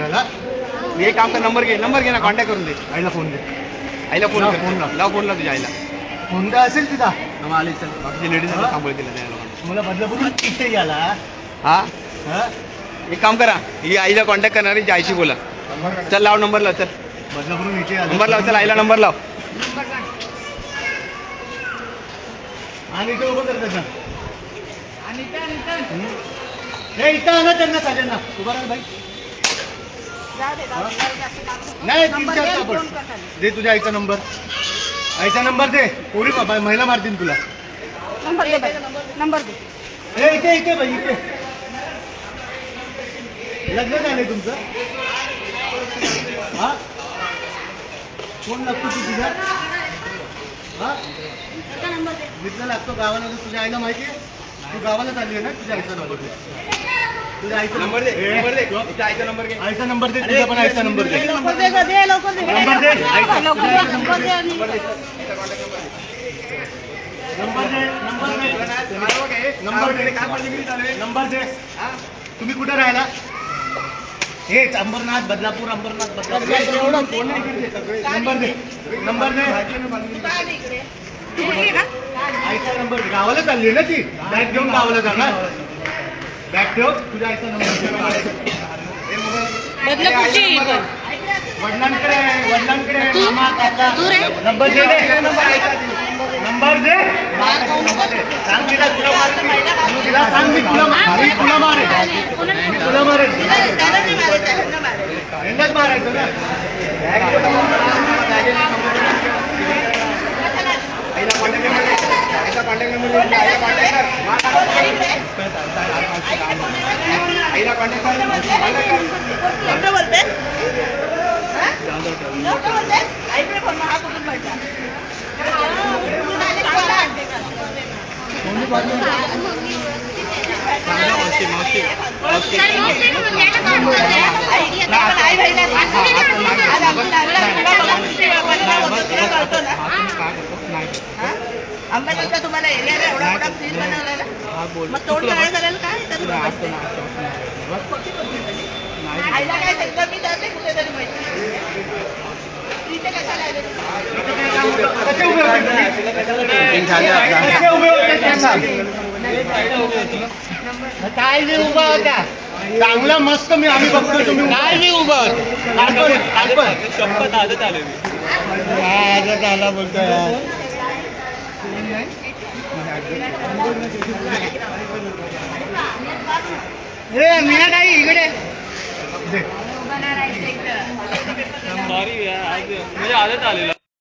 फिरायला. मी एक काम कर, नंबर घे ना, कॉन्टॅक्ट करून दे. आईला फोन दे. आईला फोन लाव, कर. फोन लाव. लाव फोनला तुझ्या आईला. फोन काय असेल तिथं मग आली चल, बाकीची लेडीज सांभाळतील त्या लोकांना. मला बदलापूरून इथे याला. हा हा एक काम करा, ही आईला कॉन्टॅक्ट करणार आहे, आईशी बोला. चल लाव नंबर लाव, चल बदलापूरून इथे याला. नंबर लाव, चल आईला नंबर लाव. आणि इथे उभं कर त्याचा. हे इथं आणा त्यांना सगळ्यांना. उभा राहा बाई. नाही दे तुझ्या आईचा नंबर. आईचा नंबर दे. पोरी बाबा महिला मारतील तुला. नंबर दे बाई, नंबर दे. हे इथे इथे बाई इथे. लग्न झालंय तुमचं? हा कोण लागतो तू तुझ्या? हा मित्र लागतो गावाला. तुझ्या आईला माहिती आहे? तू गावाला चालली आहे ना? तुझ्या आईचा नंबर दे. तुझ्या आईचा नंबर दे, नंबर दे. तिच्या आईचा नंबर घे. आईचा नंबर दे. तुझा पण आईचा नंबर दे. लवकर दे गं, दे लवकर दे. नंबर दे. आईचा लवकर दे, नंबर दे आणि- नंबर दे. नंबर दे. नंबर दे. तुम्ही कुठे राहिला? हेच अंबरनाथ, बदलापूर, अंबरनाथ, बदलापूर. नंबर दे. नंबर दे. तू कुठली आहे का? आईचा नंबर दे. गावाला चालली ना ती. बॅग घेऊन गावाला जाणार. बॅग ठेव. तुझ्या आईचा नंबर दे. बदलापूरची आहे ही पण. वडिलांकडे मामा काका. नंबर दे. नंबर दे. सांग तिला. तिला सांग मी तुला मारेन. तुला मारेन. यांनाच मारायचं ना. आईला कॉन्टॅक्ट नंबर दे. आईचा कॉन्टॅक्ट नंबर दे. आईला कॉन्टॅक्ट कर. आईला कॉन्टॅक्ट कर. लवकर बोलते. लवकर बोलते. आईकडे फोन हा कुठून पडला? आई बहिणी आंबेडकर तुम्हाला एरियाला एवढा मोठा फ्रीज बनवला ना, मग तोड करायला झालेलं काय आईला काय सांगतं मी जाते कुठेतरी माहिती इथे कशाला आले? कसे उभे होते तुम्ही? कसे उभे होते सांगा. काय नाही उभा होता. चांगला मस्त मी आम्ही बघतो. तुम्ही काय नाही उभा होता. शपथ आजच आले मी. आजच आला बोलतो यार. मी काय इकडे म्हणजे आजच आलेला